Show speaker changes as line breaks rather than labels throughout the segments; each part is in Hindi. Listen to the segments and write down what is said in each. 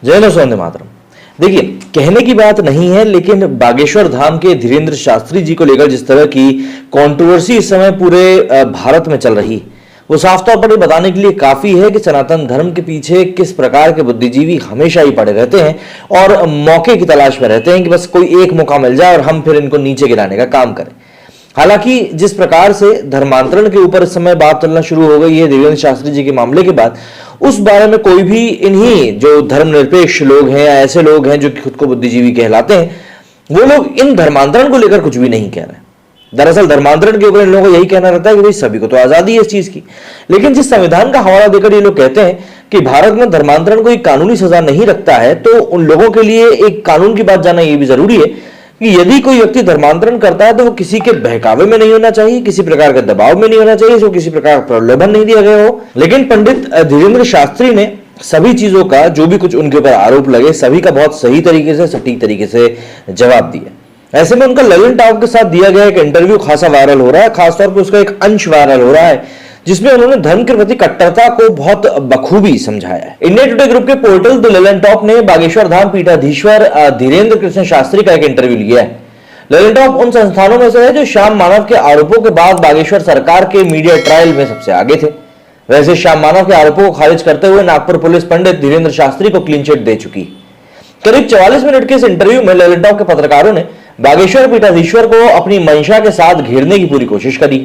जय हिंद, वंदे मातरम। देखिए, कहने की बात नहीं है, लेकिन बागेश्वर धाम के धीरेंद्र शास्त्री जी को लेकर जिस तरह की कंट्रोवर्सी इस समय पूरे भारत में चल रही, वो साफ तौर पर ये बताने के लिए काफी है कि सनातन धर्म के पीछे किस प्रकार के बुद्धिजीवी हमेशा ही पड़े रहते हैं और मौके की तलाश में रहते हैं कि बस कोई एक मौका मिल जाए और हम फिर इनको नीचे गिराने का काम करें। हालांकि जिस प्रकार से धर्मांतरण के ऊपर इस समय बात चलना शुरू हो गई है धीरेंद्र शास्त्री जी के मामले के बाद, उस बारे में कोई भी इन्हीं जो धर्मनिरपेक्ष लोग हैं या ऐसे लोग हैं जो खुद को बुद्धिजीवी कहलाते हैं, वो लोग इन धर्मांतरण को लेकर कुछ भी नहीं कह रहे। दरअसल धर्मांतरण के ऊपर इन लोगों को यही कहना रहता है कि भाई सभी को तो आजादी है इस चीज की, लेकिन जिस संविधान का हवाला देकर ये लोग कहते हैं कि भारत में धर्मांतरण को एक कानूनी सजा नहीं रखता है, तो उन लोगों के लिए एक कानून की बात जानना यह भी जरूरी है कि यदि कोई व्यक्ति धर्मांतरण करता है तो वो किसी के बहकावे में नहीं होना चाहिए, किसी प्रकार के दबाव में नहीं होना चाहिए, इसको किसी प्रकार का प्रलोभन नहीं दिया गया हो। लेकिन पंडित धीरेंद्र शास्त्री ने सभी चीजों का, जो भी कुछ उनके ऊपर आरोप लगे, सभी का बहुत सही तरीके से, सटीक तरीके से जवाब दिया। ऐसे में उनका ललन टॉप के साथ दिया गया एक इंटरव्यू खासा वायरल हो रहा है, खासतौर पर उसका एक अंश वायरल हो रहा है जिसमें उन्होंने धर्म के प्रति कट्टरता को बहुत बखूबी समझाया है। इंडिया टुडे ग्रुप के पोर्टल द ललन टॉप ने बागेश्वर धाम पीठाधीश्वर धीरेंद्र कृष्ण शास्त्री का एक इंटरव्यू लिया है। ललन टॉप उन संस्थानों में से है जो श्याम मानव के आरोपों के बाद बागेश्वर सरकार के मीडिया ट्रायल में सबसे आगे थे। वैसे श्याम मानव के आरोपों को खारिज करते हुए नागपुर पुलिस पंडित धीरेंद्र शास्त्री को क्लीन चिट दे चुकी। करीब 44 मिनट के इस इंटरव्यू में ललन टॉप के पत्रकारों ने बागेश्वर पीठाधीश्वर को अपनी मंशा के साथ घेरने की पूरी कोशिश करी,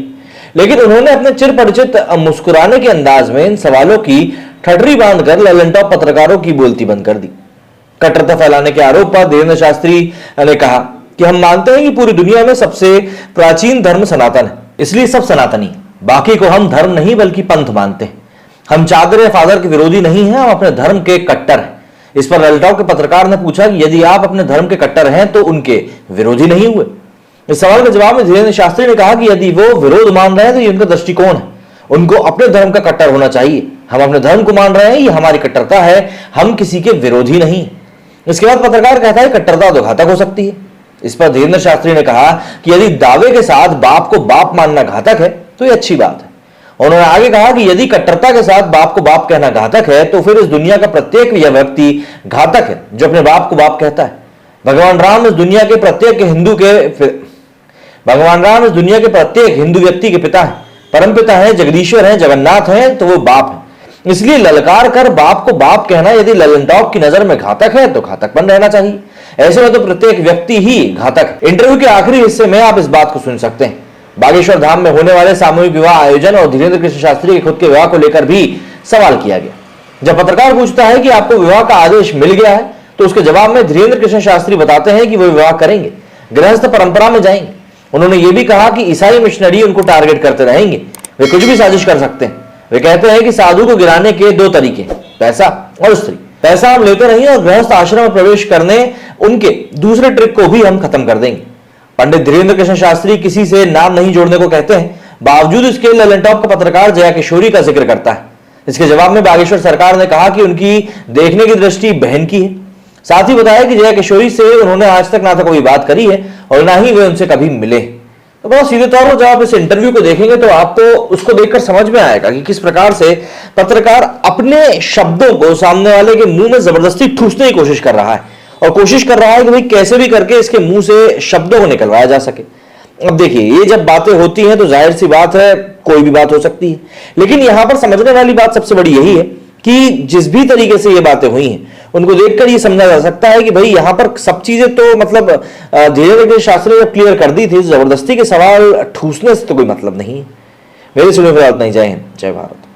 लेकिन उन्होंने अपने चिरपरिचित मुस्कुराने के अंदाज में इन सवालों की ठठरी बांधकर ललन टॉप पत्रकारों की बोलती बंद कर दी। कट्टरता फैलाने के आरोप पर धीरेंद्र शास्त्री ने कहा कि हम मानते हैं कि पूरी दुनिया में सबसे प्राचीन धर्म सनातन है, इसलिए सब सनातनी, बाकी को हम धर्म नहीं बल्कि पंथ मानते हैं। हम चादर या फादर के विरोधी नहीं हैं, हम अपने धर्म के कट्टर हैं। इस पर ललन टॉप के पत्रकार ने पूछा कि यदि आप अपने धर्म के कट्टर हैं तो उनके विरोधी नहीं हुए। इस सवाल के जवाब में धीरेंद्र शास्त्री ने कहा कि यदि वो विरोध मान रहे हैं तो ये उनका दृष्टिकोण है, उनको अपने धर्म का कट्टर होना चाहिए। हम अपने धर्म को मान रहे हैं, ये हमारी कट्टरता है, हम किसी के विरोधी नहीं। इसके बाद पत्रकार कहता है कट्टरता तो घातक हो सकती है। इस पर धीरेंद्र शास्त्री ने कहा कि यदि दावे के साथ बाप को बाप मानना घातक है तो ये अच्छी बात है। उन्होंने आगे कहा कि यदि कट्टरता के साथ बाप को बाप कहना घातक है तो फिर इस दुनिया का प्रत्येक यह व्यक्ति घातक है जो अपने बाप को बाप कहता है। भगवान राम इस दुनिया के प्रत्येक हिंदू व्यक्ति के पिता है, परमपिता है, जगदीश्वर है, जगन्नाथ है, तो वो बाप है। इसलिए ललकार कर बाप को बाप कहना यदि ललन टॉप की नजर में घातक है तो घातकपन रहना चाहिए, ऐसे में तो प्रत्येक व्यक्ति ही घातक है। इंटरव्यू के आखिरी हिस्से में आप इस बात को सुन सकते हैं। बागेश्वर धाम में होने वाले सामूहिक विवाह आयोजन और धीरेंद्र कृष्ण शास्त्री के खुद के विवाह को लेकर भी सवाल किया गया। जब पत्रकार पूछता है कि आपको विवाह का आदेश मिल गया है तो उसके जवाब में धीरेंद्र कृष्ण शास्त्री बताते हैं कि वो विवाह करेंगे, गृहस्थ परंपरा में जाएंगे। उन्होंने ये भी कहा कि ईसाई मिशनरी उनको टारगेट करते रहेंगे, वे कुछ भी साजिश कर सकते हैं। वे कहते हैं कि साधु को गिराने के दो तरीके, पैसा और स्त्री। पैसा हम लेते नहीं और गृहस्थ आश्रम में प्रवेश करने उनके दूसरे ट्रिक को भी हम खत्म कर देंगे। पंडित धीरेंद्र कृष्ण शास्त्री किसी से नाम नहीं जोड़ने को कहते हैं, बावजूद इसके ललन टॉप का पत्रकार जया किशोरी का जिक्र करता है। इसके जवाब में बागेश्वर सरकार ने कहा कि उनकी देखने की दृष्टि बहन की है। साथ ही बताया कि जया किशोरी से उन्होंने आज तक ना तो कोई बात करी है और ना ही वे उनसे कभी मिले। तो बहुत सीधे तौर पर जब आप इस इंटरव्यू को देखेंगे तो आपको उसको देखकर समझ में आएगा कि किस प्रकार से पत्रकार अपने शब्दों को सामने वाले के मुंह में जबरदस्ती ठूसने की कोशिश कर रहा है और कोशिश कर रहा है कि भाई कैसे भी करके इसके मुंह से शब्दों को निकलवाया जा सके। अब देखिए, ये जब बातें होती हैं तो जाहिर सी बात है कोई भी बात हो सकती है, लेकिन यहां पर समझने वाली बात सबसे बड़ी यही है कि जिस भी तरीके से ये बातें हुई हैं उनको देखकर ये समझा जा सकता है कि भाई यहां पर सब चीजें तो मतलब धीरेंद्र कृष्ण शास्त्री ने क्लियर कर दी थी, जबरदस्ती के सवाल ठूसने से तो कोई मतलब नहीं है। मेरे सुने फिलहाल नहीं। जय हिंद, जय भारत।